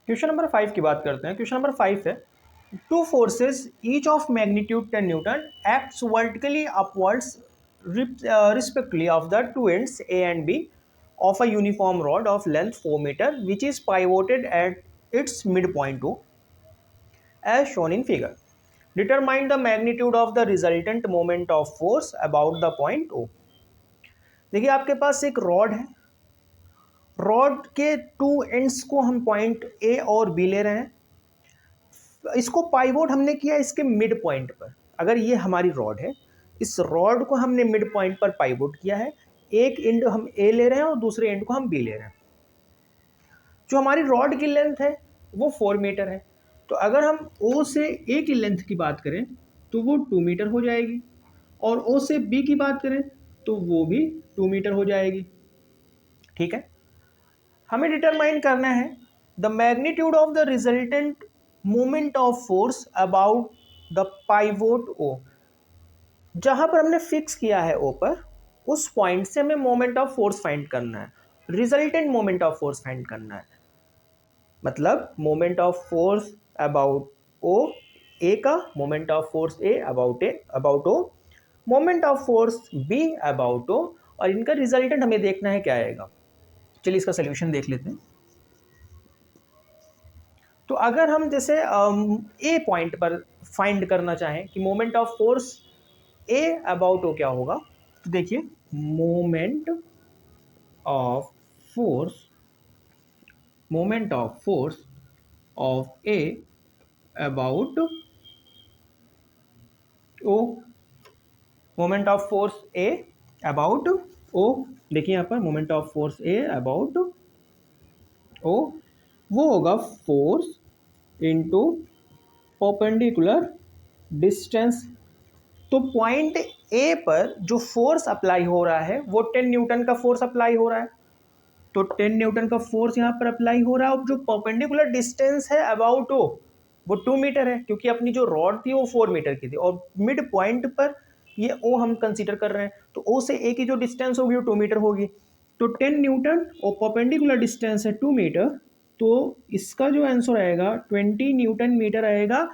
Question number 5 की बात करते हैं। क्वेश्चन नंबर 5 है, two forces each of magnitude 10 newton acts vertically upwards respectively of the two ends A and B of a uniform rod of length 4 meter which is pivoted at its midpoint O as shown in figure. Determine the magnitude of the resultant moment of force about the point O. देखिए आपके पास एक rod है, rod के two ends को हम point A और B ले रहे हैं, इसको पाइवोट हमने किया इसके मिड पॉइंट पर। अगर ये हमारी रॉड है, इस रॉड को हमने मिड पॉइंट पर पाइवोट किया है, एक एंड हम ए ले रहे हैं और दूसरे एंड को हम बी ले रहे हैं। जो हमारी रॉड की लेंथ है वो 4 मीटर है, तो अगर हम ओ से ए की लेंथ की बात करें तो वो 2 मीटर हो जाएगी, और ओ से बी की बात करें तो वो भी 2 मीटर हो जाएगी। ठीक है, हमें डिटरमाइन करना है the magnitude of the resultant moment of force about the pivot O. जहां पर हमने फिक्स किया है ओ पर, उस पॉइंट से हमें मोमेंट ऑफ फोर्स फाइंड करना है, resultant moment of force find करना है। मतलब moment of force about O A का, moment of force A about O, moment of force B about O, और इनका रिजल्टेंट हमें देखना है क्या आएगा। चलिए इसका सोल्यूशन देख लेते हैं। तो अगर हम जैसे ए पॉइंट पर फाइंड करना चाहें कि moment of force A about O क्या होगा, तो देखिए moment of force of A about O, moment of force A about O, देखिए यहाँ पर moment of force A about O, वो होगा फोर्स इनटू परपेंडिकुलर डिस्टेंस। तो पॉइंट ए पर जो फोर्स अप्लाई हो रहा है वो 10 न्यूटन का फोर्स अप्लाई हो रहा है, तो 10 न्यूटन का फोर्स यहाँ पर अप्लाई हो रहा है। और जो परपेंडिकुलर डिस्टेंस है अबाउट ओ वो 2 मीटर है, क्योंकि अपनी जो रॉड थी वो 4 मीटर की थी, और मिड पॉइंट पर ये ओ हम कंसीडर कर रहे हैं, तो ओ से ए की जो डिस्टेंस होगी वो 2 मीटर होगी। तो 10 न्यूटन और परपेंडिकुलर डिस्टेंस है 2 मीटर, तो इसका जो आंसर आएगा 20 न्यूटन मीटर आएगा।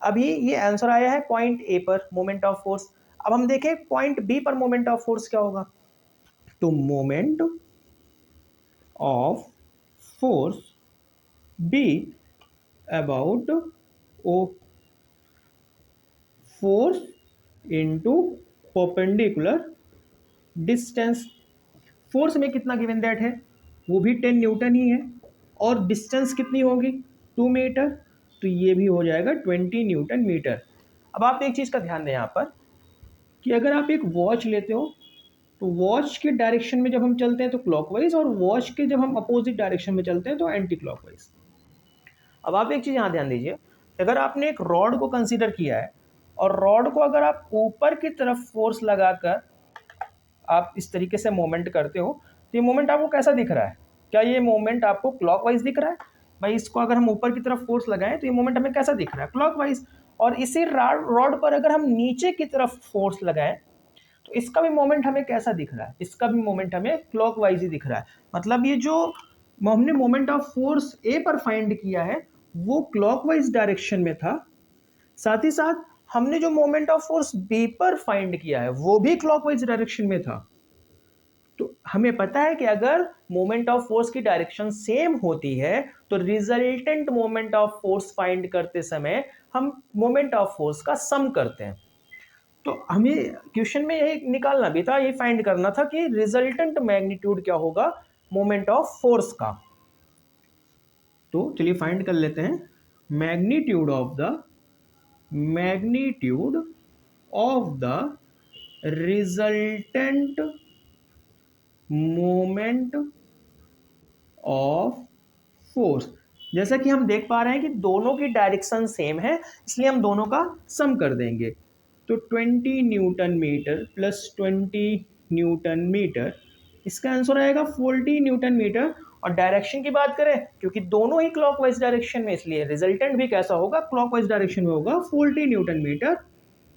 अभी ये आंसर आया है पॉइंट ए पर मोमेंट ऑफ फोर्स। अब हम देखें पॉइंट बी पर मोमेंट ऑफ फोर्स क्या होगा। तो moment of force B about O, force into perpendicular distance. Force में कितना गिवन दैट है, वो भी 10 न्यूटन ही है, और डिस्टेंस कितनी होगी 2 मीटर, तो ये भी हो जाएगा 20 न्यूटन मीटर। अब आप एक चीज़ का ध्यान दें यहाँ पर कि अगर आप एक वॉच लेते हो तो वॉच के डायरेक्शन में जब हम चलते हैं तो क्लॉकवाइज, और वॉच के जब हम अपोजिट डायरेक्शन में चलते हैं तो एंटी क्लॉकवाइज। अब आप एक चीज़ यहाँ ध्यान दीजिए, अगर आपने एक रॉड को कंसीडर किया है और रॉड को अगर आप ऊपर की तरफ फोर्स लगाकर आप इस तरीके से मोमेंट करते हो, तो ये मोमेंट आपको कैसा दिख रहा है? क्या ये मोमेंट आपको क्लॉकवाइज दिख रहा है? भाई इसको अगर हम ऊपर की तरफ फोर्स लगाएं तो ये मोमेंट हमें कैसा दिख रहा है? क्लॉकवाइज। और इसी रॉड पर अगर हम नीचे की तरफ फोर्स लगाएं तो इसका भी मोमेंट हमें कैसा दिख रहा है? इसका भी मोमेंट हमें क्लॉकवाइज ही दिख रहा है। मतलब ये जो हमने मोमेंट ऑफ फोर्स ए पर फाइंड किया है वो क्लॉकवाइज डायरेक्शन में था, साथ ही साथ हमने जो मोमेंट ऑफ फोर्स बी पर फाइंड किया है वो भी क्लॉकवाइज डायरेक्शन में था। तो हमें पता है कि अगर मोमेंट ऑफ फोर्स की डायरेक्शन सेम होती है तो resultant moment of force find करते समय हम मोमेंट ऑफ फोर्स का सम करते हैं। तो हमें क्वेश्चन में यही निकालना भी था, यही फाइंड करना था कि रिजल्टेंट मैग्नीट्यूड क्या होगा मोमेंट ऑफ फोर्स का। तो चलिए फाइंड कर लेते हैं magnitude of the resultant moment of force. जैसा कि हम देख पा रहे हैं कि दोनों की डायरेक्शन सेम है, इसलिए हम दोनों का सम कर देंगे। तो 20 newton metre plus 20 newton metre, इसका आंसर आएगा 40 न्यूटन मीटर। और डायरेक्शन की बात करें, क्योंकि दोनों ही क्लॉकवाइज डायरेक्शन में, इसलिए रिजल्टेंट भी कैसा होगा, क्लॉकवाइज डायरेक्शन में होगा, 40 न्यूटन मीटर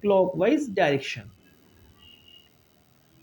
क्लॉकवाइज डायरेक्शन।